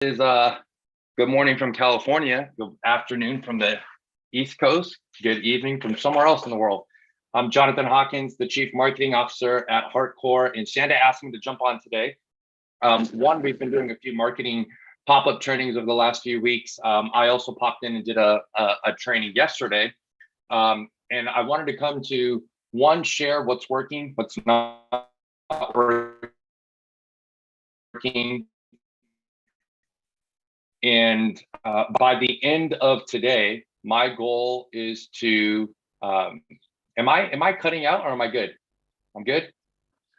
is good morning from California, good afternoon from the East Coast, good evening from somewhere else in the world. I'm Jonathan Hawkins, the Chief Marketing Officer at HeartCore, and Shanda asked me to jump on today. One, we've been doing a few marketing pop-up trainings over the last few weeks. I also popped in and did a training yesterday, and I wanted to come to one, share what's working, what's not working. And by the end of today, my goal is to, am I cutting out or am I good? I'm good.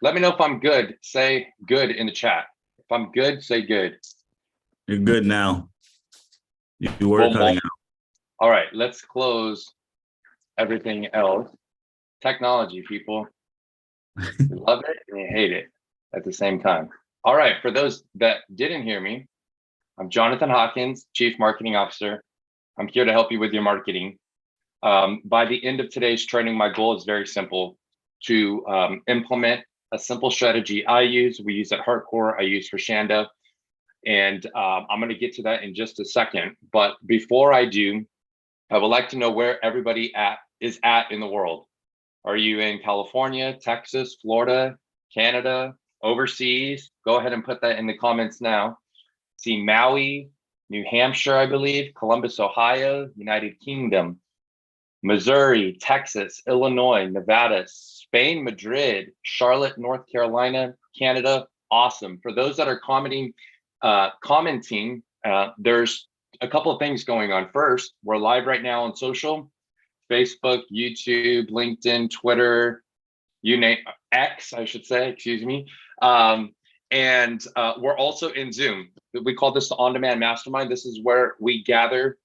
Let me know if I'm good. Say good in the chat. If I'm good, say good. You're good now. You were cutting out. All right, let's close everything else. Technology, people. You love it and you hate it at the same time. All right, for those that didn't hear me, I'm Jonathan Hawkins, Chief Marketing Officer. I'm here to help you with your marketing. By the end of today's training, my goal is very simple: to implement a simple strategy we use at HeartCore, I use for Shanda. And I'm going to get to that in just a second. But before I do, I would like to know where everybody is at in the world. Are you in California, Texas, Florida, Canada, overseas? Go ahead and put that in the comments now. See Maui, New Hampshire, I believe, Columbus, Ohio, United Kingdom, Missouri, Texas, Illinois, Nevada, Spain, Madrid, Charlotte, North Carolina, Canada. Awesome. For those that are commenting, there's a couple of things going on. First, we're live right now on social, Facebook, YouTube, LinkedIn, Twitter, you name X, I should say, excuse me. And we're also in Zoom. We call this the On-Demand Mastermind. This is where we gather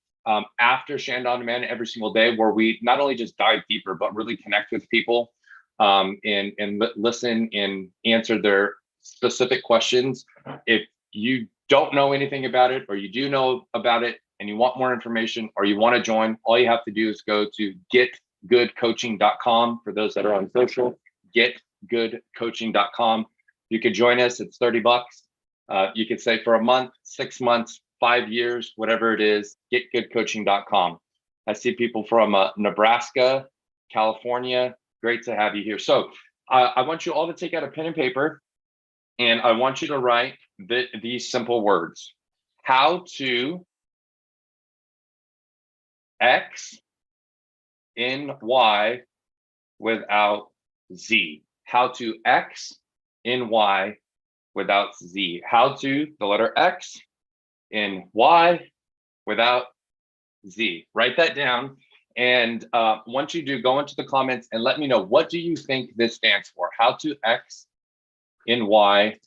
after Shanda On Demand every single day, where we not only just dive deeper, but really connect with people and listen and answer their specific questions. If you don't know anything about it, or you do know about it and you want more information, or you want to join, all you have to do is go to getgoodcoaching.com. For those that are on social, getgoodcoaching.com. You could join us. It's $30. You could say for a month, 6 months, 5 years, whatever it is, getgoodcoaching.com. I see people from Nebraska, California. Great to have you here. So I want you all to take out a pen and paper, and I want you to write these simple words: how to X in Y without Z. How to X in Y without Z. How to, the letter X in Y without Z. Write that down. And once you do, go into the comments and let me know, what do you think this stands for? How to X in Y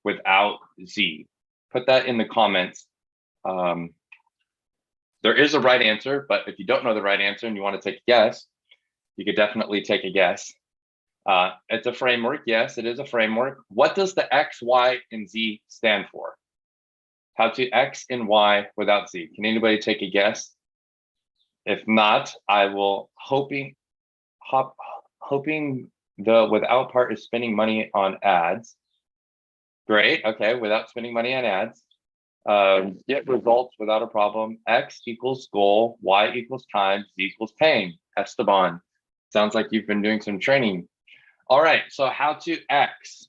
without Z. Put that in the comments. There is a right answer, but if you don't know the right answer and you want to take a guess, you could definitely take a guess. It's a framework. Yes, it is a framework. What does the X, Y, and Z stand for? How to X and Y without Z. Can anybody take a guess? If not, I will hoping the without part is spending money on ads. Great. Okay, without spending money on ads. Get results without a problem. X equals goal, Y equals time, Z equals pain. Esteban. Sounds like you've been doing some training. All right, so how to X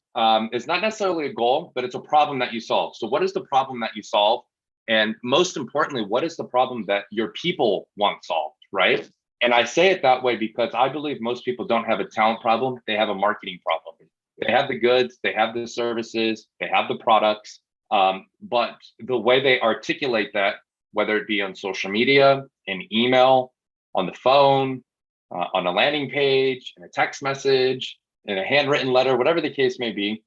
is not necessarily a goal, but it's a problem that you solve. So what is the problem that you solve? And most importantly, what is the problem that your people want solved, right? And I say it that way because I believe most people don't have a talent problem, they have a marketing problem. They have the goods, they have the services, they have the products, but the way they articulate that, whether it be on social media, in email, on the phone, on a landing page, in a text message, in a handwritten letter, whatever the case may be,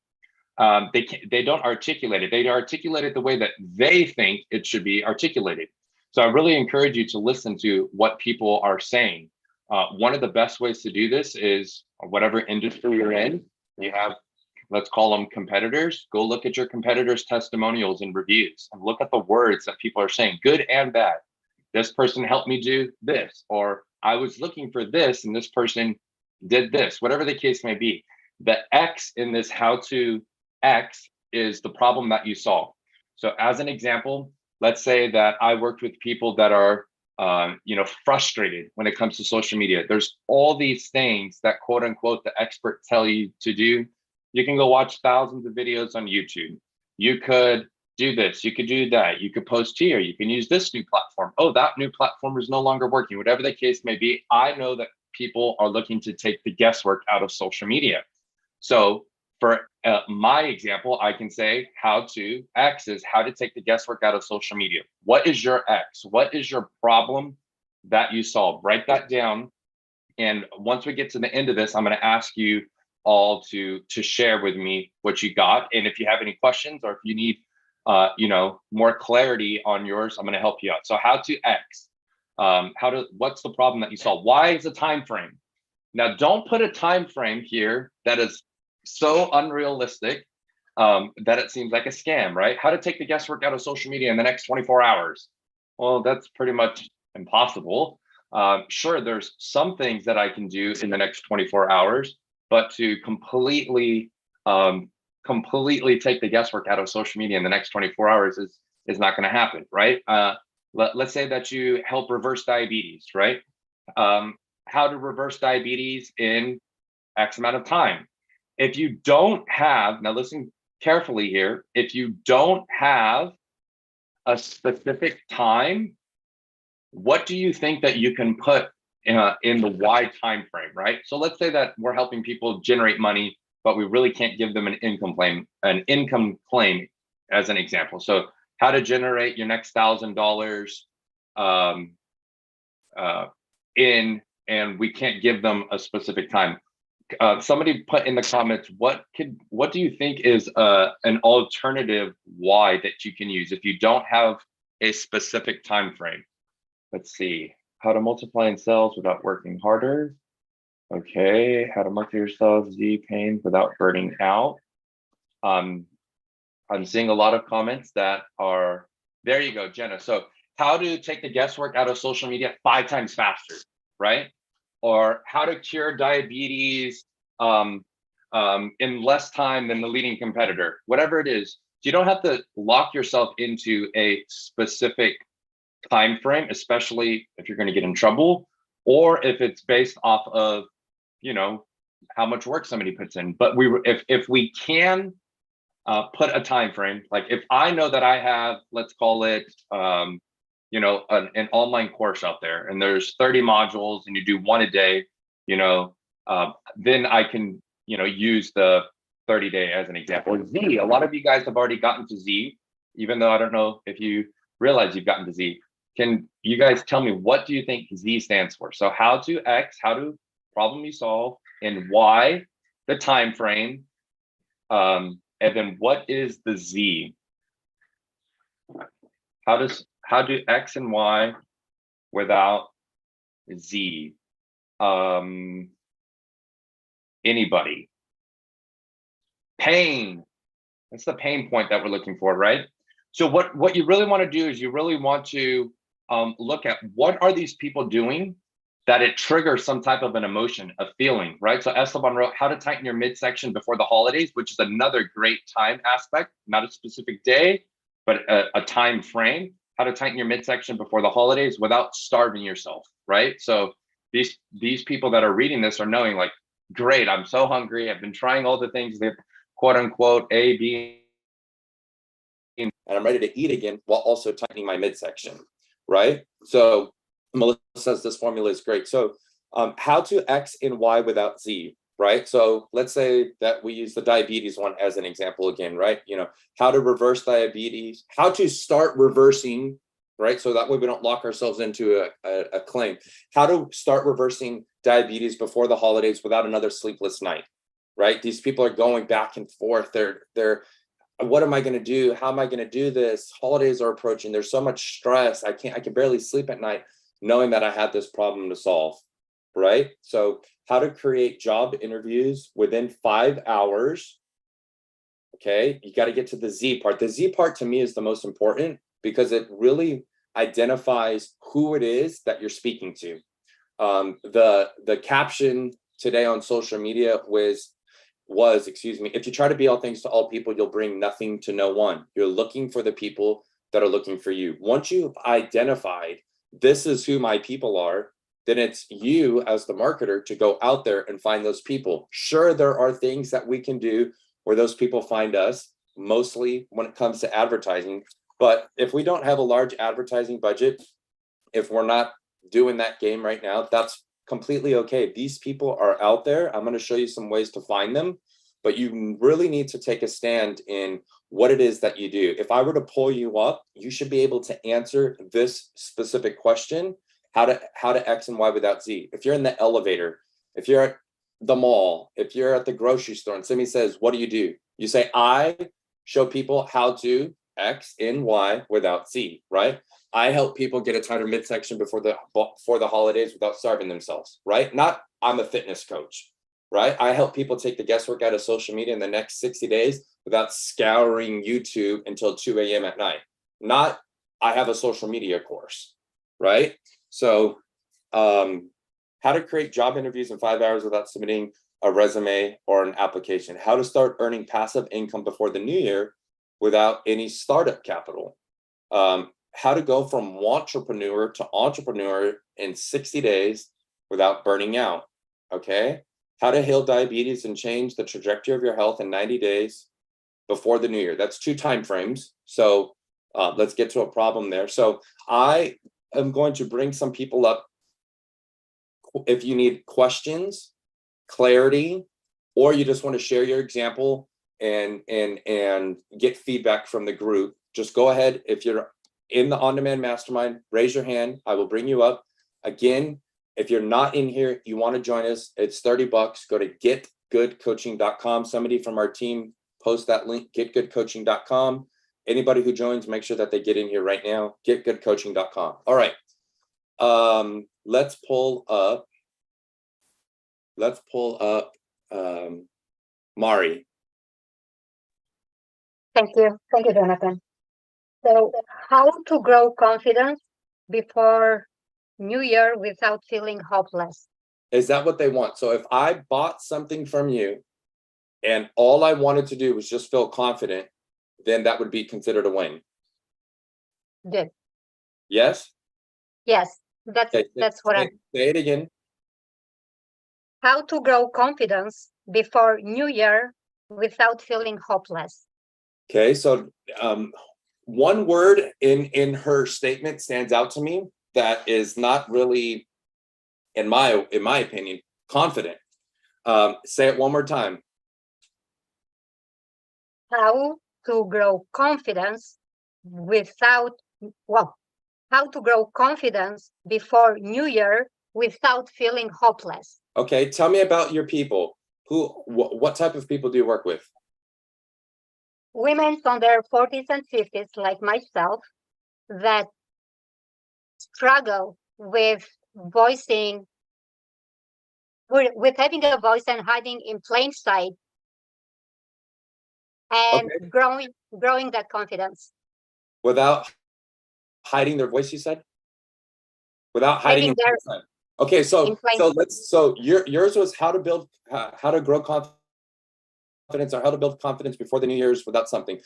they don't articulate it. They articulate it the way that they think it should be articulated. So I really encourage you to listen to what people are saying. One of the best ways to do this is whatever industry you're in, you have, let's call them competitors. Go look at your competitors' testimonials and reviews and look at the words that people are saying, good and bad. This person helped me do this, or I was looking for this and this person did this, whatever the case may be. The X in this how to X is the problem that you solve. So as an example, let's say that I worked with people that are, frustrated when it comes to social media. There's all these things that quote unquote the experts tell you to do. You can go watch thousands of videos on YouTube. You could do this, you could do that, you could post here, you can use this new platform. Oh, that new platform is no longer working. Whatever the case may be, I know that people are looking to take the guesswork out of social media. So for my example, I can say how to X is how to take the guesswork out of social media. What is your X? What is your problem that you solve? Write that down. And once we get to the end of this, I'm going to ask you all to share with me what you got. And if you have any questions or if you need more clarity on yours, I'm going to help you out. So how to X, what's the problem that you solve? Why is a time frame? Now, don't put a time frame here that is so unrealistic that it seems like a scam, right? How to take the guesswork out of social media in the next 24 hours. Well, that's pretty much impossible. Sure, there's some things that I can do in the next 24 hours, but to completely take the guesswork out of social media in the next 24 hours is not going to happen, right? Let's say that you help reverse diabetes, right? How to reverse diabetes in X amount of time. If you don't have, now listen carefully here, if you don't have a specific time, what do you think that you can put in the wide time frame, right? So let's say that we're helping people generate money, but we really can't give them an income claim as an example. So how to generate your next $1,000 and we can't give them a specific time. Somebody put in the comments, what do you think is an alternative why that you can use if you don't have a specific time frame? Let's see. How to multiply in sales without working harder. Okay. How to market yourself, Z pain without burning out. I'm seeing a lot of comments that are, there you go, Jenna. So how to take the guesswork out of social media 5 times faster, right? Or how to cure diabetes in less time than the leading competitor, whatever it is. You don't have to lock yourself into a specific time frame, especially if you're going to get in trouble, or if it's based off of, how much work somebody puts in. But if we can put a time frame, like if I know that I have, let's call it, an online course out there, and there's 30 modules, and you do one a day, then I can, use the 30-day as an example. Z, a lot of you guys have already gotten to Z, even though I don't know if you realize you've gotten to Z. Can you guys tell me, what do you think Z stands for? So how to X, how to problem you solve, and Y, the time frame, and then what is the Z? How do X and Y without Z? Anybody? Pain. That's the pain point that we're looking for, right? So what you really want to do is you really want to look at what are these people doing that it triggers some type of an emotion, a feeling, right? So Esteban wrote how to tighten your midsection before the holidays, which is another great time aspect, not a specific day, but a time frame. How to tighten your midsection before the holidays without starving yourself, right? So these people that are reading this are knowing, like, great, I'm so hungry. I've been trying all the things that quote unquote A, B, and I'm ready to eat again while also tightening my midsection, right? So Melissa says this formula is great. So how to X and Y without Z, right? So let's say that we use the diabetes one as an example again, right? How to reverse diabetes, how to start reversing, right? So that way we don't lock ourselves into a claim. How to start reversing diabetes before the holidays without another sleepless night, right? These people are going back and forth. They're what am I going to do? How am I going to do this? Holidays are approaching. There's so much stress. I can barely sleep at night knowing that I had this problem to solve, right? So how to create job interviews within 5 hours. Okay, you got to get to the Z part. The Z part to me is the most important because it really identifies who it is that you're speaking to. The caption today on social media was was, excuse me, if you try to be all things to all people, you'll bring nothing to no one. You're looking for the people that are looking for you. Once you've identified this is who my people are, then it's you as the marketer to go out there and find those people. Sure, there are things that we can do where those people find us, mostly when it comes to advertising. But if we don't have a large advertising budget, if we're not doing that game right now, that's completely okay. These people are out there. I'm going to show you some ways to find them, but you really need to take a stand in what it is that you do. If I were to pull you up, you should be able to answer this specific question, how to X and Y without Z. If you're in the elevator, if you're at the mall, if you're at the grocery store and somebody says, what do? You say, I show people how to X and Y without Z, right? I help people get a tighter midsection before the holidays without starving themselves, right? Not I'm a fitness coach, right? I help people take the guesswork out of social media in the next 60 days without scouring YouTube until 2 a.m. at night. Not I have a social media course, right? So how to create job interviews in 5 hours without submitting a resume or an application. How to start earning passive income before the new year without any startup capital. How to go from wantrepreneur to entrepreneur in 60 days without burning out, okay? How to heal diabetes and change the trajectory of your health in 90 days before the new year. That's 2 time frames. So let's get to a problem there. So I am going to bring some people up. If you need questions, clarity, or you just want to share your example and get feedback from the group, just go ahead. If you're in the on-demand mastermind, raise your hand. I will bring you up. Again, if you're not in here, you want to join us, it's $30. Go to getgoodcoaching.com. Somebody from our team post that link, getgoodcoaching.com. Anybody who joins, make sure that they get in here right now, getgoodcoaching.com. All right. Let's pull up Mari. Thank you, Jonathan. So how to grow confidence before New Year without feeling hopeless? Is that what they want? So if I bought something from you and all I wanted to do was just feel confident, then that would be considered a win. Good. Yes? Yes, that's what I'm. Say it again. How to grow confidence before New Year without feeling hopeless? Okay, so one word in her statement stands out to me that is not really, in my opinion, confident. Say it one more time. How to grow confidence how to grow confidence before New Year without feeling hopeless? Okay, tell me about your people. What type of people do you work with? Women on their 40s and 50s, like myself, that struggle with voicing, with having a voice and hiding in plain sight, and Okay. growing that confidence. Without hiding their voice, you said? Without hiding Their in okay, so yours was how to grow confidence, or how to build confidence before the New Year's without something.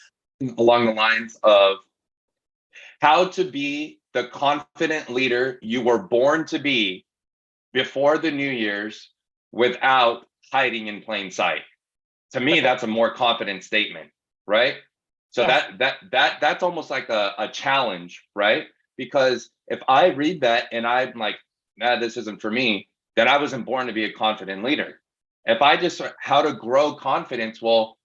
Along the lines of how to be the confident leader you were born to be before the New Year's without hiding in plain sight. To me, that's a more confident statement, right? So yes. that's almost like a challenge, right? Because if I read that and I'm like, nah, this isn't for me, then I wasn't born to be a confident leader. If I just how to grow confidence, well,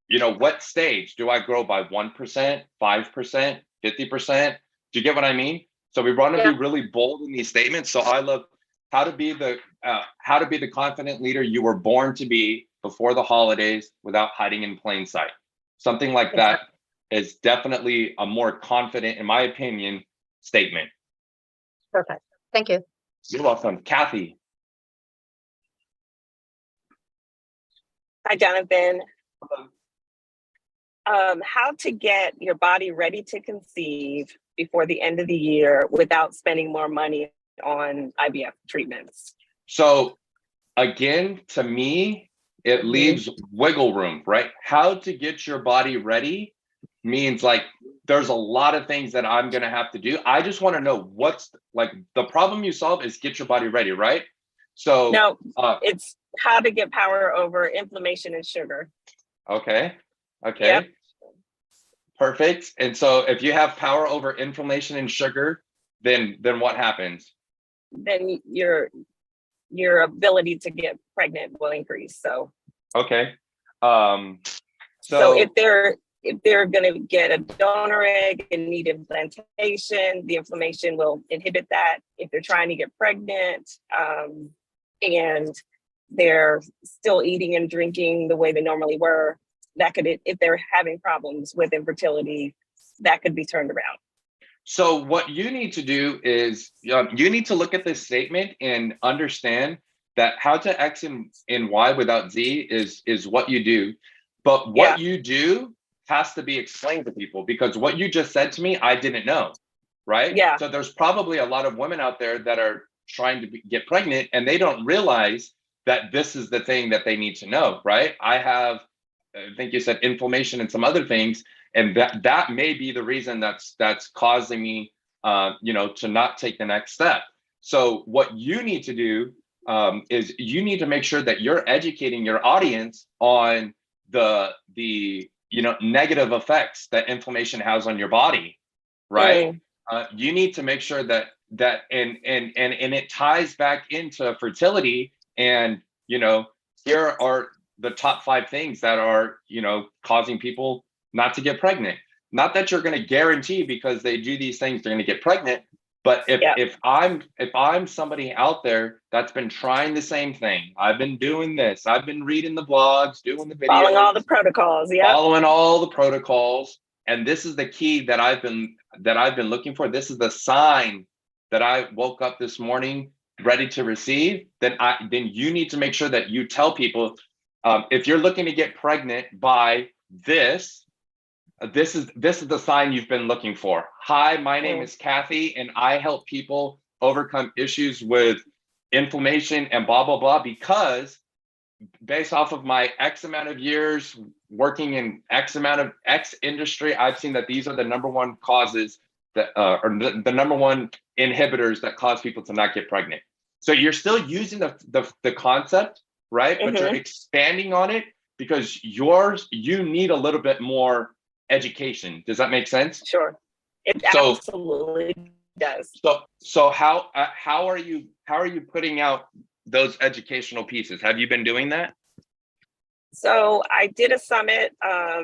what stage do I grow by 1%, 5%, 50%? Do you get what I mean? So we want to be really bold in these statements. So I love how to be the confident leader you were born to be before the holidays without hiding in plain sight. Something like that is definitely a more confident, in my opinion, statement. Perfect. Thank you. You're welcome. Kathy. Hi, Jonathan. How to get your body ready to conceive before the end of the year without spending more money on IVF treatments? So again, to me, it leaves wiggle room, right? How to get your body ready means like there's a lot of things that I'm gonna have to do. I just want to know what's like the problem you solve is get your body ready, right? So No, it's how to get power over inflammation and sugar. okay, okay, Yep. perfect. And so if you have power over inflammation and sugar, then what happens? Then your ability to get pregnant will increase. So Okay. so if they're going to get a donor egg and need implantation, the inflammation will inhibit that. If they're trying to get pregnant and they're still eating and drinking the way they normally were, that could, if they're having problems with infertility, that could be turned around. So what you need to do is you need to look at this statement and understand that how to X and Y without Z is what you do. But what you do has to be explained to people, because what you just said to me, I didn't know, right? Yeah. So there's probably a lot of women out there that are trying to get pregnant and they don't realize that this is the thing that they need to know, right? I think you said inflammation and some other things, and that may be the reason that's causing me, to not take the next step. So what you need to do is you need to make sure that you're educating your audience on the negative effects that inflammation has on your body, right? You need to make sure that and it ties back into fertility, and here are the top 5 things that are causing people not to get pregnant. Not that you're going to guarantee because they do these things they're going to get pregnant, but if I'm somebody out there that's been trying the same thing, I've been doing this, I've been reading the blogs, doing the videos, following all the protocols, following all the protocols, and this is the key that I've been looking for. This is the sign that I woke up this morning ready to receive. Then you need to make sure that you tell people, if you're looking to get pregnant by this is the sign you've been looking for. Hi, my name is Kathy, and I help people overcome issues with inflammation and blah, blah, blah, because based off of my X amount of years working in X amount of X industry, I've seen that these are the number one causes that, or the number one inhibitors that cause people to not get pregnant. So you're still using the concept, right? But you're expanding on it because you need a little bit more education. Does that make sense? Sure, it absolutely does. So how are you putting out those educational pieces? Have you been doing that? So I did a summit, a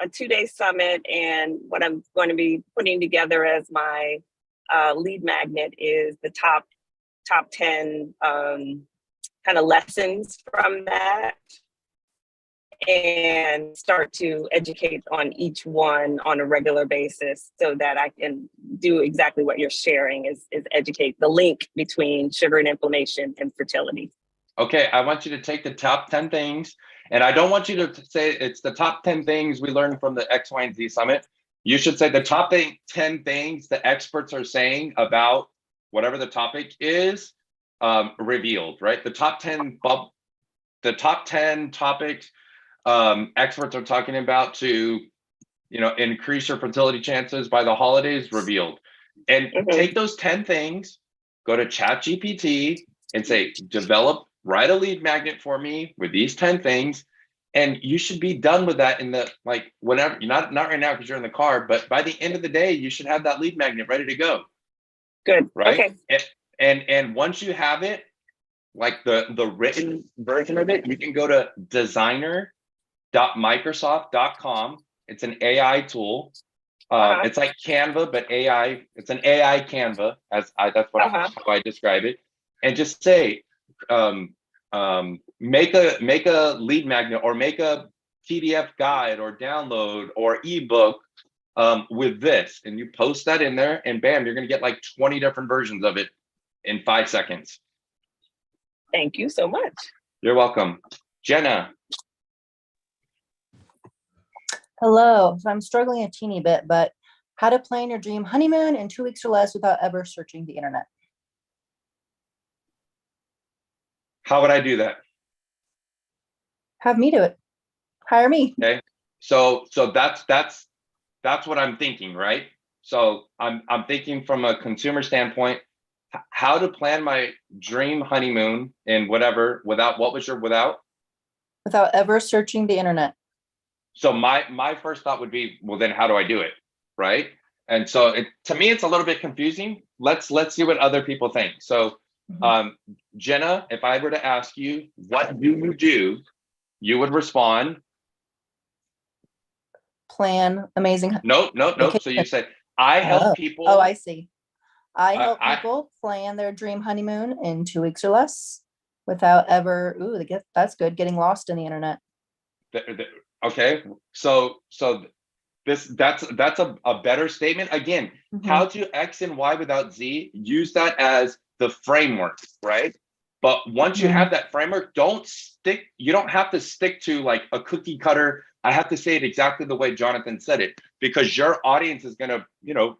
2-day summit, and what I'm going to be putting together as my lead magnet is the top 10 kind of lessons from that, and start to educate on each one on a regular basis so that I can do exactly what you're sharing, is educate the link between sugar and inflammation and fertility. Okay, I want you to take the top 10 things, and I don't want you to say it's the top 10 things we learned from the X, Y, and Z summit. You should say the top 10 things the experts are saying about whatever the topic is, revealed, right? The top 10 topics experts are talking about to increase your fertility chances by the holidays, revealed. And take those 10 things, go to ChatGPT and say, write a lead magnet for me with these 10 things, and you should be done with that in the whenever. Not right now because you're in the car, but by the end of the day you should have that lead magnet ready to go. Good. Right. Okay. And once you have it, like the written version of it, you can go to designer.microsoft.com. It's an AI tool. It's like Canva, but AI. It's an AI Canva, that's how I describe it. And just say, make a lead magnet, or make a PDF guide or download or ebook with this, and you post that in there, and bam, you're gonna get like 20 different versions of it in 5 seconds. Thank you so much. You're welcome. Jenna. Hello. So I'm struggling a teeny bit, but how to plan your dream honeymoon in 2 weeks or less without ever searching the internet. How would I do that? Have me do it. Hire me. Okay. So that's what I'm thinking, right? So I'm thinking from a consumer standpoint, how to plan my dream honeymoon and whatever without, what was your without? Without ever searching the internet. So my first thought would be, well, then how do I do it? Right. And so to me, it's a little bit confusing. Let's see what other people think. So Mhm. Jenna, if I were to ask you, what do you do? You would respond, Plan amazing nope. So you vacation. said, I help Oh, people. oh, I see. I I- help I- people plan their dream honeymoon in 2 weeks or less without ever, that's good, getting lost in the internet. Okay. So that's a better statement. Again, Mhm. how to X and Y without Z, use that as the framework, right? But once you Mhm. have that framework, you don't have to stick to like a cookie cutter. I have to say it exactly the way Jonathan said it, because your audience is gonna,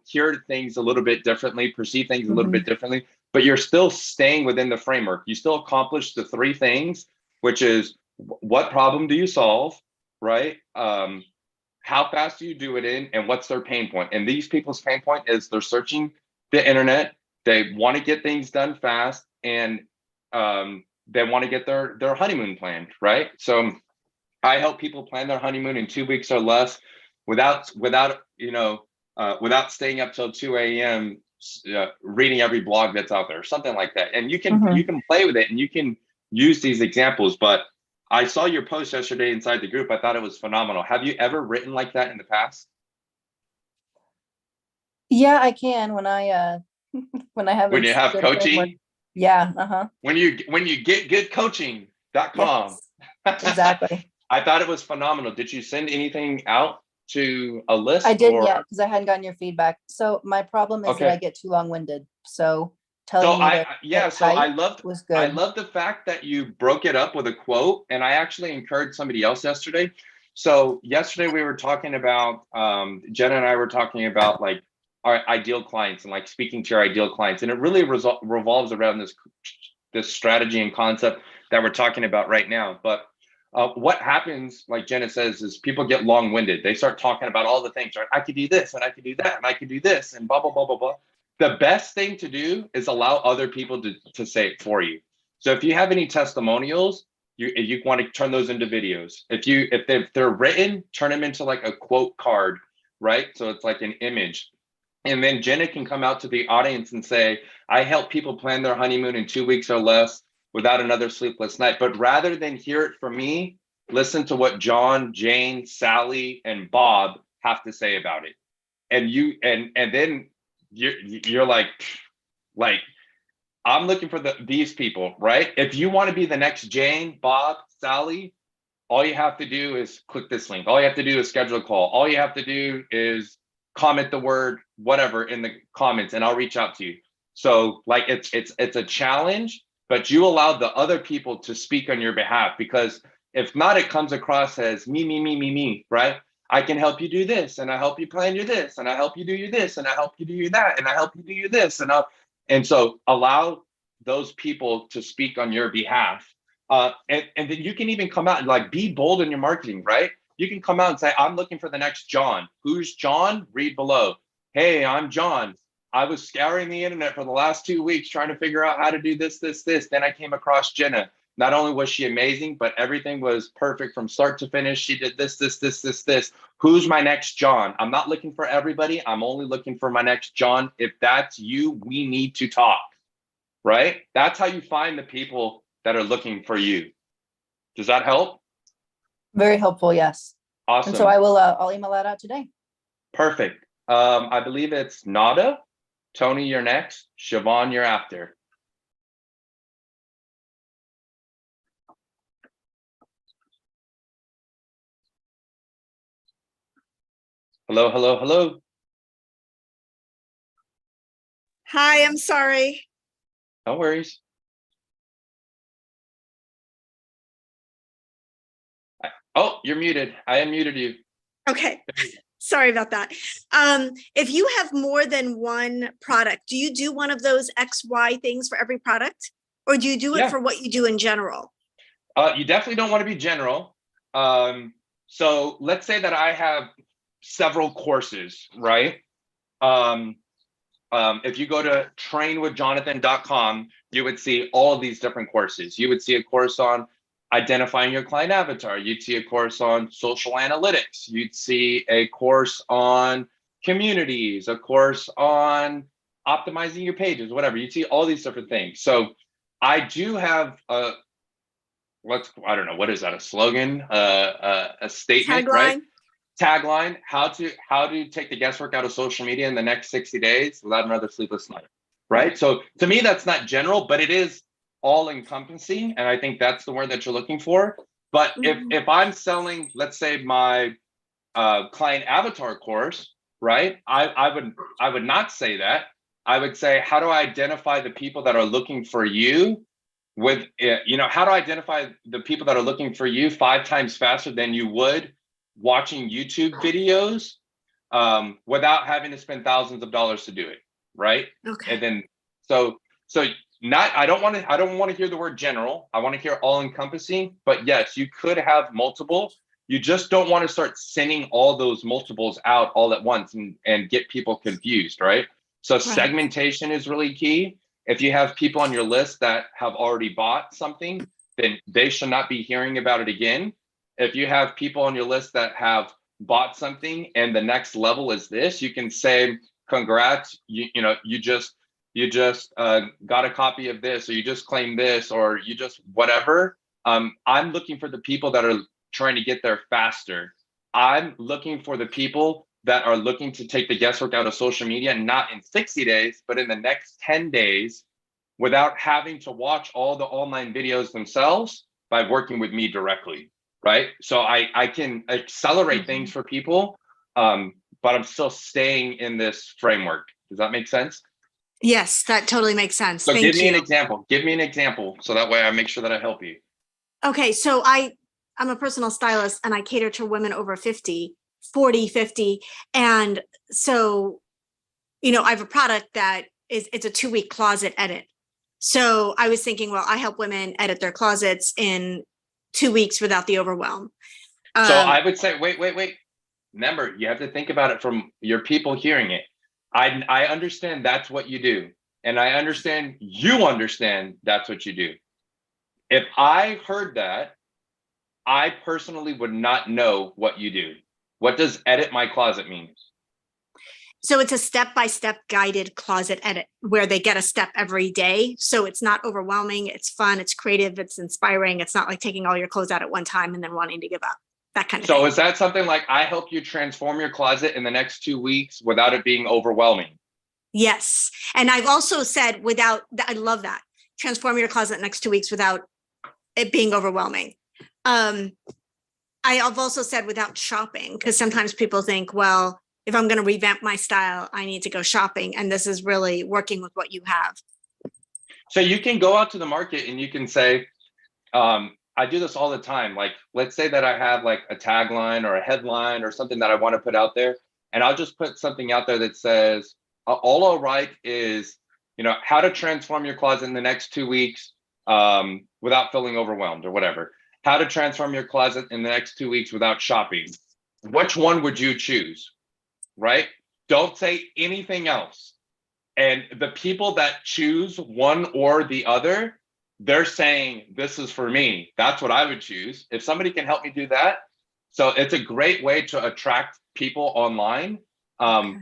hear things a little bit differently, perceive things a little Mhm. bit differently, but you're still staying within the framework. You still accomplish the three things, which is what problem do you solve, right? How fast do you do it in, and what's their pain point? And these people's pain point is they're searching the internet, they want to get things done fast, and they want to get their honeymoon planned, right? So I help people plan their honeymoon in 2 weeks or less without staying up till 2 a.m. Reading every blog that's out there, something like that. And you can play with it and you can use these examples, but I saw your post yesterday inside the group. I thought it was phenomenal. Have you ever written like that in the past? Yeah, I can when I have When you have good framework. coaching? Yeah, uh-huh. When you get goodcoaching.com. Yes, exactly. I thought it was phenomenal. Did you send anything out to a list? I didn't yet because I hadn't gotten your feedback. So my problem is that I Okay. get too long-winded. So So telling me to get so I tight loved was I good. love the fact that you broke it up with a quote, and I actually encouraged somebody else yesterday. So yesterday we were talking about Jenna and I were talking about like our ideal clients and like speaking to your ideal clients, and it really revolves around this strategy and concept that we're talking about right now. But what happens, like Jenna says, is people get long-winded. They start talking about all the things, right? I could do this and I could do that and I could do this and blah blah blah blah blah. The best thing to do is allow other people to say it for you. So if you have any testimonials, you want to turn those into videos. If they're written, turn them into like a quote card, right? So it's like an image. And then Jenna can come out to the audience and say, I help people plan their honeymoon in 2 weeks or less without another sleepless night. But rather than hear it from me, listen to what John, Jane, Sally, and Bob have to say about it. And then you're like I'm looking for these people, right? If you want to be the next Jane, Bob, Sally, all you have to do is click this link. All you have to do is schedule a call. All you have to do is comment the word whatever in the comments, and I'll reach out to you. So like it's a challenge, but you allow the other people to speak on your behalf, because if not, it comes across as me, right? I can help you do this, and I help you plan your this, and I help you do your this, and I help you do your that, and I help you do your this, and so allow those people to speak on your behalf. And then you can even come out and like be bold in your marketing, right? You can come out and say, I'm looking for the next John. Who's John? Read below. Hey, I'm John. I was scouring the internet for the last 2 weeks trying to figure out how to do this. Then I came across Jenna. Not only was she amazing, but everything was perfect from start to finish. She did this. Who's my next John? I'm not looking for everybody. I'm only looking for my next John. If that's you, we need to talk, right? That's how you find the people that are looking for you. Does that help? Very helpful, yes. Awesome. And so I'll email that out today. Perfect. I believe it's Nada. Tony, you're next. Siobhan, you're after. Hello. Hi, I'm sorry. No worries. Oh, you're muted. I unmuted you. Okay, sorry about that. If you have more than one product, do you do one of those XY things for every product? Or do you do it Yeah. for what you do in general? You definitely don't want to be general. So let's say that I have several courses, right? If you go to trainwithjonathan.com, you would see all of these different courses. You would see a course on identifying your client avatar. You'd see a course on social analytics. You'd see a course on communities, a course on optimizing your pages, whatever. You'd see all these different things. So I do have I don't know, what is that? A slogan, a statement, right? Tagline, how to take the guesswork out of social media in the next 60 days without another sleepless night, right? So to me, that's not general, but it is all encompassing. And I think that's the word that you're looking for. But if I'm selling, let's say my client avatar course, right? I would not say that. I would say, how do I identify the people that are looking for you with, how to identify the people that are looking for you 5 times faster than you would watching YouTube videos without having to spend thousands of dollars to do it, right? Okay. And then so I don't want to hear the word general. I want to hear all encompassing. But yes, you could have multiple. You just don't want to start sending all those multiples out all at once and get people confused, right? So segmentation is really key. If you have people on your list that have already bought something, then they should not be hearing about it again. If you have people on your list that have bought something and the next level is this, you can say, congrats, you just got a copy of this, or you just claimed this, or you just whatever. I'm looking for the people that are trying to get there faster. I'm looking for the people that are looking to take the guesswork out of social media, not in 60 days, but in the next 10 days without having to watch all the online videos themselves by working with me directly. Right. So I can accelerate things for people, but I'm still staying in this framework. Does that make sense? Yes, that totally makes sense. So Thank give me you. an example. Give me an example. So that way I make sure that I help you. Okay. So I'm a personal stylist and I cater to women over 50, 40, 50. And so, I have a product that it's a 2-week closet edit. So I was thinking, well, I help women edit their closets in 2 weeks without the overwhelm. So I would say, wait. Remember, you have to think about it from your people hearing it. I understand that's what you do. And I understand you understand that's what you do. If I heard that, I personally would not know what you do. What does edit my closet mean? So it's a step-by-step guided closet edit where they get a step every day. So it's not overwhelming. It's fun. It's creative. It's inspiring. It's not like taking all your clothes out at one time and then wanting to give up. That kind of thing. So is that something like I help you transform your closet in the next 2 weeks without it being overwhelming? Yes. And I've also said I love that. Transform your closet next 2 weeks without it being overwhelming. I have also said without shopping, because sometimes people think, well, if I'm going to revamp my style, I need to go shopping. And this is really working with what you have. So you can go out to the market and you can say, I do this all the time. Like, let's say that I have like a tagline or a headline or something that I want to put out there. And I'll just put something out there that says, all I'll write is, how to transform your closet in the next 2 weeks without feeling overwhelmed or whatever. How to transform your closet in the next 2 weeks without shopping. Which one would you choose? Right? Don't say anything else. And the people that choose one or the other, they're saying, this is for me. That's what I would choose. If somebody can help me do that. So it's a great way to attract people online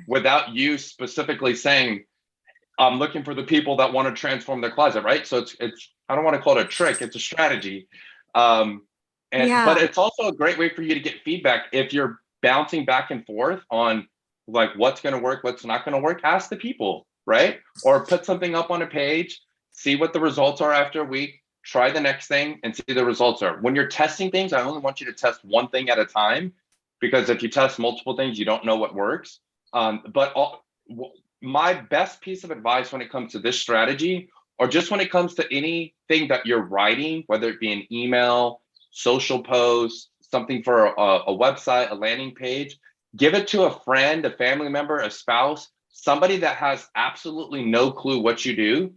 without you specifically saying, I'm looking for the people that want to transform their closet, right? So it's I don't want to call it a trick, it's a strategy. But it's also a great way for you to get feedback. If you're bouncing back and forth on like what's going to work, what's not going to work, ask the people, right? Or put something up on a page, see what the results are after a week, try the next thing and see the results are. When you're testing things, I only want you to test one thing at a time, because if you test multiple things, you don't know what works. My best piece of advice when it comes to this strategy, or just when it comes to anything that you're writing, whether it be an email, social post, something for a website, a landing page, give it to a friend, a family member, a spouse, somebody that has absolutely no clue what you do,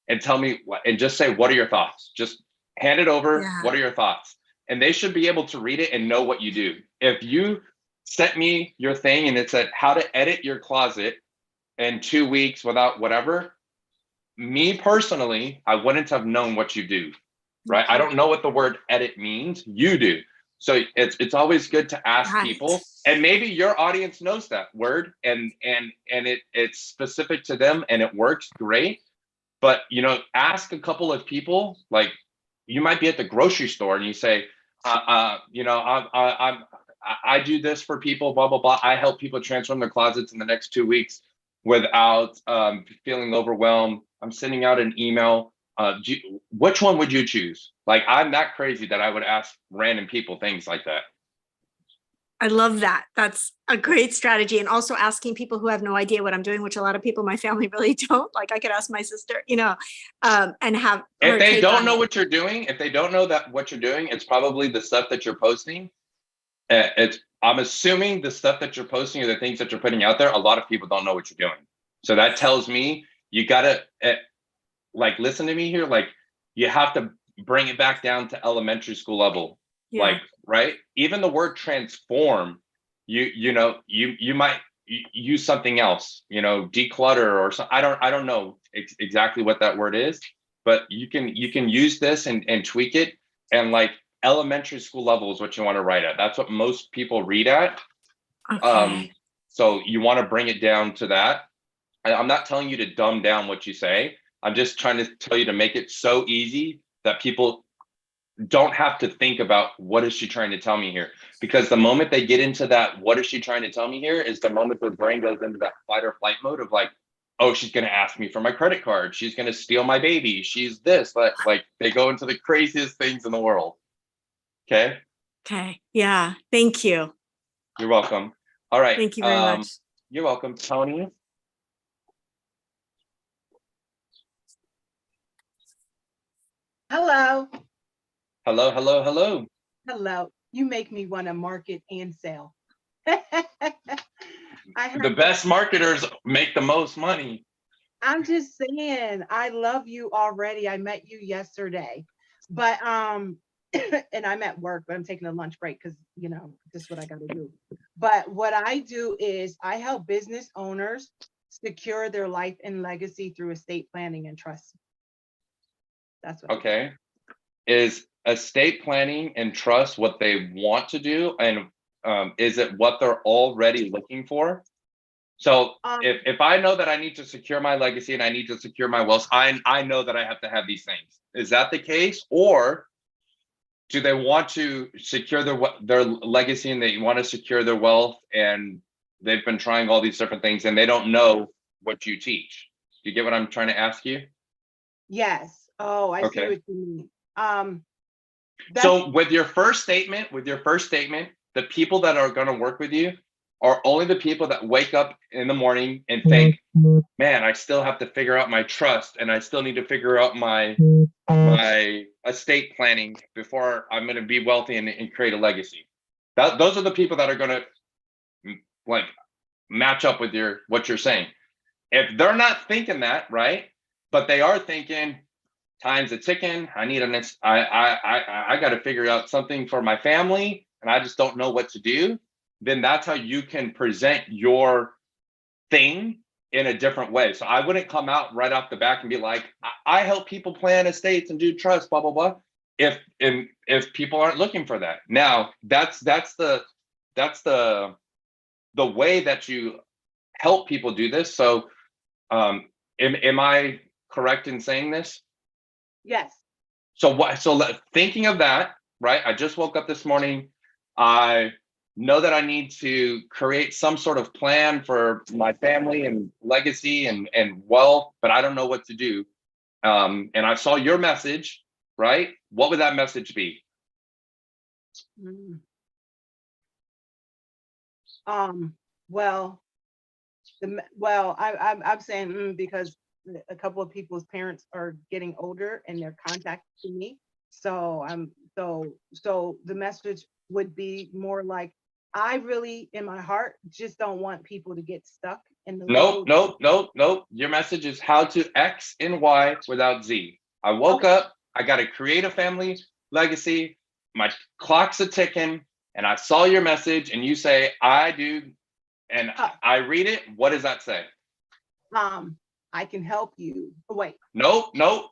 and tell me and just say, what are your thoughts? Just hand it over. Yeah. What are your thoughts? and they should be able to read it and know what you do. If you sent me your thing and it said how to edit your closet in 2 weeks without whatever, me personally, I wouldn't have known what you do, right? I don't know what the word edit means. You do. So it's always good to ask Right. people, and maybe your audience knows that word and it's specific to them and it works great. But you know, ask a couple of people. Like you might be at the grocery store and you say, you know, I do this for people, blah blah blah. I help people transform their closets in the next 2 weeks without feeling overwhelmed. I'm sending out an email. Which one would you choose? Like, I'm that crazy that I would ask random people things like that. I love that. That's a great strategy. And also asking people who have no idea what I'm doing, which a lot of people in my family really don't. Like I could ask my sister, you know, and have her If they take don't on know it. what you're doing, if they don't know that what you're doing, it's probably the stuff that you're posting. I'm assuming the stuff that you're posting or the things that you're putting out there, a lot of people don't know what you're doing. So that tells me you gotta like listen to me here. Like you have to bring it back down to elementary school level. Yeah. Like, right? Even the word transform, you know, you might use something else, you know, declutter or something. I don't know exactly what that word is, but you can use this and tweak it. And like elementary school level is what you want to write at. That's what most people read at. Okay. So you want to bring it down to that. I'm not telling you to dumb down what you say. I'm just trying to tell you to make it so easy that people don't have to think about what is she trying to tell me here. Because the moment they get into that, what is she trying to tell me here, is the moment their brain goes into that fight or flight mode of like, oh, she's going to ask me for my credit card. She's going to steal my baby. She's this, like they go into the craziest things in the world. Okay. Okay. Yeah. Thank you. You're welcome. All right. Thank you very much. You're welcome, Tony. Hello. Hello, hello, hello. Hello. You make me want to market and sell. I have, The best marketers make the most money. I'm just saying, I love you already. I met you yesterday, but and I'm at work, but I'm taking a lunch break because you know this is what I got to do. But what I do is I help business owners secure their life and legacy through estate planning and trust. That's what. Okay. Is estate planning and trust what they want to do, and is it what they're already looking for? So if I know that I need to secure my legacy and I need to secure my wealth, I know that I have to have these things. Is that the case? Or do they want to secure their legacy and they want to secure their wealth and they've been trying all these different things and they don't know what you teach? Do you get what I'm trying to ask you? Yes. Oh, I see Okay. what you mean. So with your first statement, the people that are going to work with you are only the people that wake up in the morning and think, man, I still have to figure out my trust and I still need to figure out my estate planning before I'm going to be wealthy and create a legacy. Those are the people that are going to like match up with what you're saying. If they're not thinking that, right, but they are thinking, time's a ticking, I need I got to figure out something for my family and I just don't know what to do, then that's how you can present your thing in a different way. So I wouldn't come out right off the back and be like, I help people plan estates and do trust, blah, blah, blah. If people aren't looking for that. Now that's the way that you help people do this. So am I correct in saying this? Yes. So thinking of that, right? I just woke up this morning. I know that I need to create some sort of plan for my family and legacy and wealth, but I don't know what to do. And I saw your message, right? What would that message be? Well, I'm saying because a couple of people's parents are getting older and they're contacting me. So so the message would be more like, I really, in my heart, just don't want people to get stuck in the Nope. Your message is how to X and Y without Z. I woke up, I got to create a family legacy. my clock's a ticking and I saw your message and you say, I do, and I read it, what does that say? I can help you. Oh, wait, Nope, nope.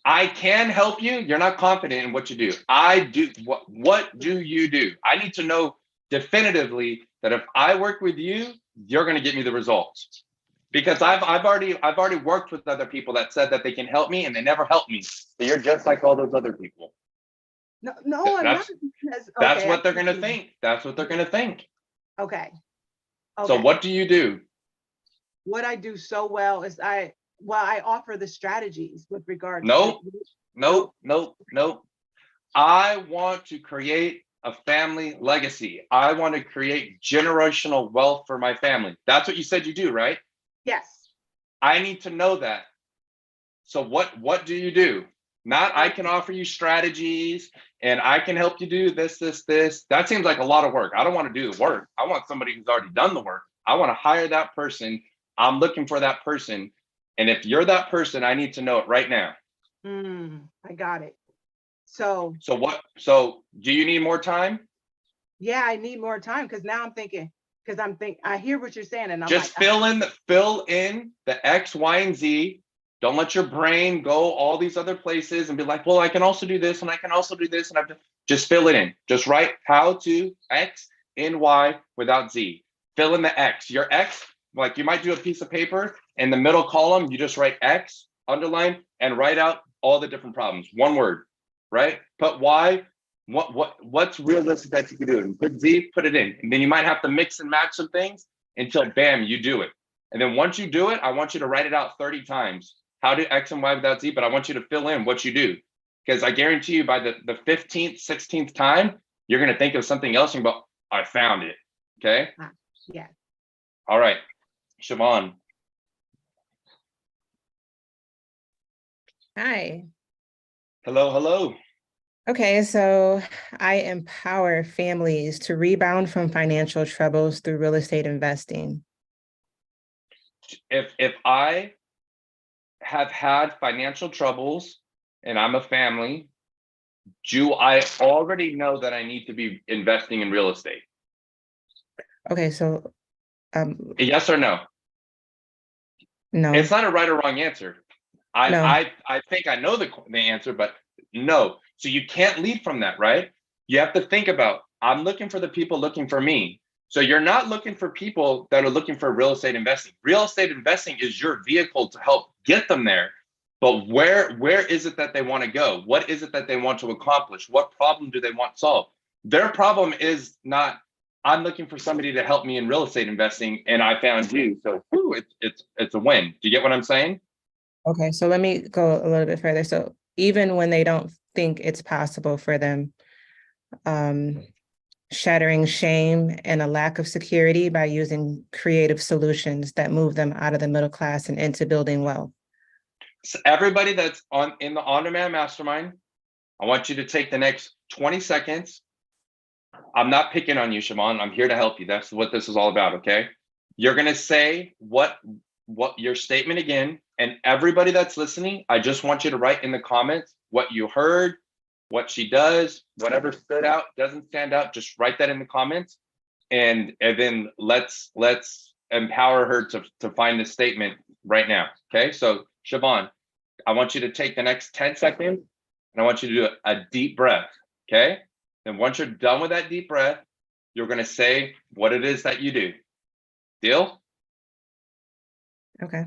I can help you. You're not confident in what you do. I do. What do you do? I need to know definitively that if I work with you, you're going to get me the results. Because I've already worked with other people that said that they can help me and they never helped me. So you're just like all those other people. no, no, I'm not. Because, That's okay, what they're going to think. That's what they're going to think. Okay. So Okay. what do you do? What I do so well is I offer the strategies with regards Nope. to. Nope. I want to create a family legacy. I want to create generational wealth for my family. That's what you said you do, right? Yes. I need to know that. So what do you do? Not I can offer you strategies and I can help you do this. That seems like a lot of work. I don't want to do the work. I want somebody who's already done the work. I want to hire that person. I'm looking for that person. And if you're that person, I need to know it right now. I got it. So So do you need more time? yeah, I need more time because now I'm thinking, I hear what you're saying, and I'm Just like, fill in the X, Y, and Z. Don't let your brain go all these other places and be like, well, I can also do this and I can also do this. And just fill it in. Just write how to X in Y without Z. Fill in the X. Your X, like you might do a piece of paper in the middle column, you just write X, underline, and write out all the different problems. One word, right? Put Y. What's realistic that you can do? And put Z, put it in. And then you might have to mix and match some things until bam, you do it. And then once you do it, I want you to write it out 30 times. How do X and Y without Z? But I want you to fill in what you do. Because I guarantee you by the 15th, 16th time, you're going to think of something else and go, I found it. Okay. yeah. All right. Siobhan. Hi. Hello. Okay, so I empower families to rebound from financial troubles through real estate investing. If I have had financial troubles and I'm a family, do I already know that I need to be investing in real estate? Okay, so Yes or no? no, It's not a right or wrong answer. I think I know the answer, but no. So you can't lead from that, right? You have to think about, I'm looking for the people looking for me. So you're not looking for people that are looking for real estate investing. Real estate investing is your vehicle to help get them there. But where is it that they want to go? What is it that they want to accomplish? What problem do they want solved? Their problem is not, I'm looking for somebody to help me in real estate investing and I found you. So it's a win. Do you get what I'm saying? okay, so let me go a little bit further. So even when they don't think it's possible for them, shattering shame and a lack of security by using creative solutions that move them out of the middle class and into building wealth. So everybody that's in the on-demand mastermind, I want you to take the next 20 seconds. I'm not picking on you, Siobhan. I'm here to help you. That's what this is all about, okay? You're gonna say what your statement again, and everybody that's listening, I just want you to write in the comments what you heard, what she does, whatever stood out, doesn't stand out, just write that in the comments. And then let's empower her to find the statement right now. Okay, so Siobhan, I want you to take the next 10 seconds and I want you to do a deep breath. Okay, then once you're done with that deep breath, you're going to say what it is that you do. Deal? Okay.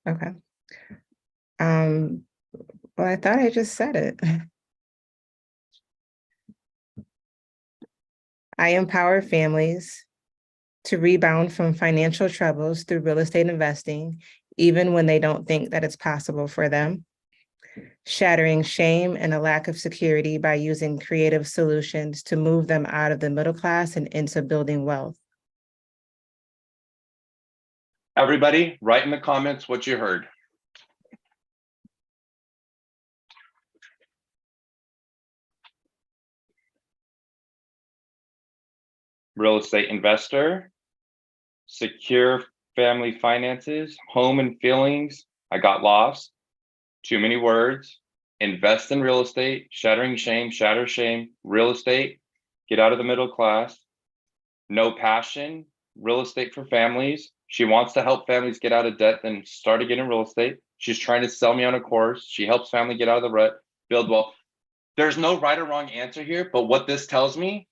Okay. Well, I thought I just said it. I empower families to rebound from financial troubles through real estate investing, even when they don't think that it's possible for them. Shattering shame and a lack of security by using creative solutions to move them out of the middle class and into building wealth. Everybody, write in the comments what you heard. Real estate investor, secure family finances, home and feelings. I got lost. Too many words. Invest in real estate, shattering shame, shatter shame, real estate, get out of the middle class. No passion, real estate for families. She wants to help families get out of debt and start again in real estate. She's trying to sell me on a course. She helps family get out of the rut, build wealth. There's no right or wrong answer here, but what this tells me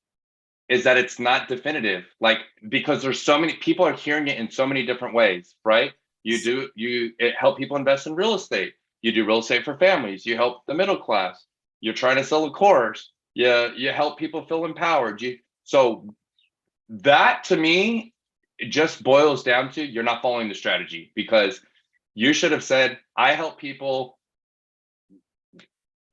is that it's not definitive. Like, because there's so many people are hearing it in so many different ways, right? You help people invest in real estate. You do real estate for families. You help the middle class. You're trying to sell a course. You help people feel empowered. So that to me, it just boils down to you're not following the strategy, because you should have said, I help people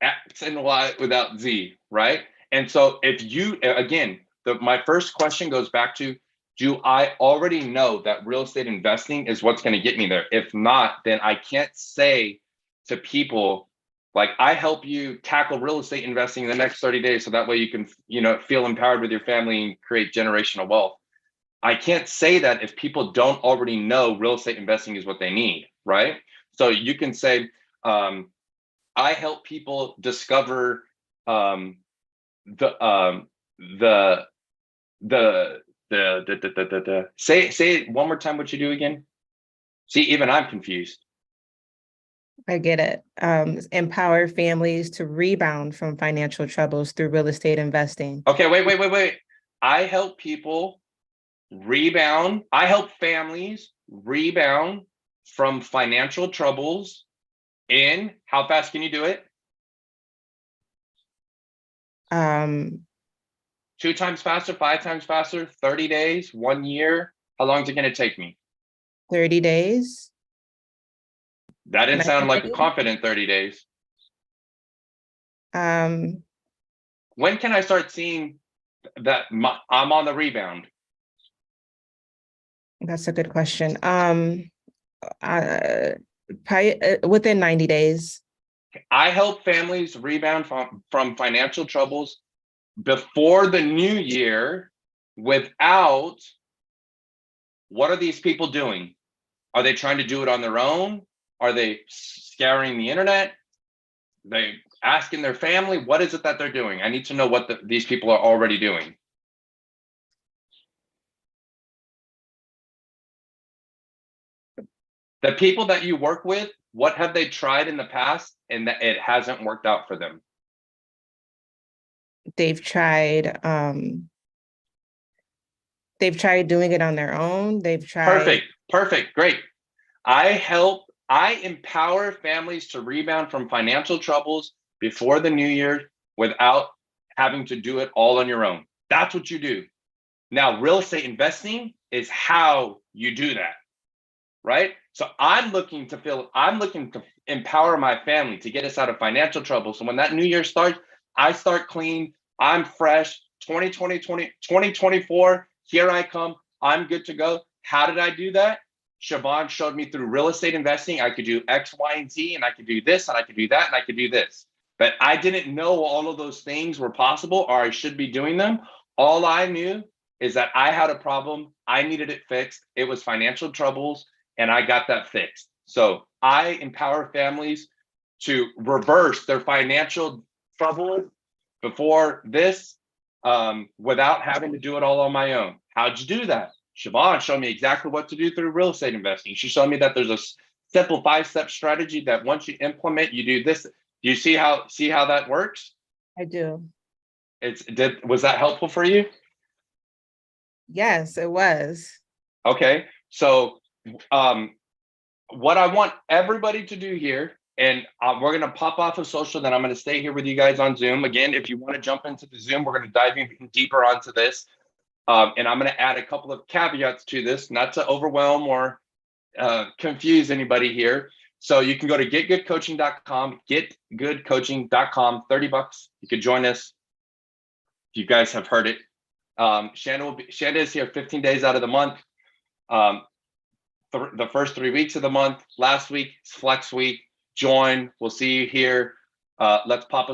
X and Y without Z, right? And so if you, again, my first question goes back to, do I already know that real estate investing is what's going to get me there? If not, then I can't say to people, like, I help you tackle real estate investing in the next 30 days. So that way you can, feel empowered with your family and create generational wealth. I can't say that if people don't already know real estate investing is what they need, right? So you can say, I help people discover say it one more time, what you do again. See, even I'm confused. I get it. Empower families to rebound from financial troubles through real estate investing. Okay, wait. I help people rebound. I help families rebound from financial troubles in, how fast can you do it? 2 times faster, 5 times faster, 30 days, 1 year. How long is it going to take me? 30 days. That didn't sound like a confident 30 days. Um, When can I start seeing that I'm on the rebound? That's a good question. Within 90 days. I help families rebound from financial troubles before the new year without, what are these people doing? Are they trying to do it on their own? Are they scouring the internet? They asking their family? What is it that they're doing? I need to know what these people are already doing. The people that you work with, what have they tried in the past and that it hasn't worked out for them? They've tried doing it on their own. They've tried. Perfect, great. I empower families to rebound from financial troubles before the new year without having to do it all on your own. That's what you do. Now, real estate investing is how you do that, right? So I'm looking to empower my family to get us out of financial trouble. So when that new year starts, I start clean, I'm fresh, 2024, here I come, I'm good to go. How did I do that? Siobhan showed me through real estate investing, I could do X, Y, and Z, and I could do this, and I could do that, and I could do this. But I didn't know all of those things were possible, or I should be doing them. All I knew is that I had a problem, I needed it fixed. It was financial troubles, and I got that fixed. So I empower families to reverse their financial troubles before this, without having to do it all on my own. How'd you do that? Siobhan showed me exactly what to do through real estate investing. She showed me that there's a simple 5-step strategy that once you implement, you do this. Do you see how that works? I do. Was that helpful for you? Yes, it was. Okay. So what I want everybody to do here, and we're going to pop off of social, then I'm going to stay here with you guys on Zoom. Again, if you want to jump into the Zoom, we're going to dive even deeper onto this. And I'm going to add a couple of caveats to this, not to overwhelm or confuse anybody here. So you can go to getgoodcoaching.com, getgoodcoaching.com, $30. You could join us if you guys have heard it. Shanda is here 15 days out of the month. The first 3 weeks of the month. Last week is flex week. Join. We'll see you here. Let's pop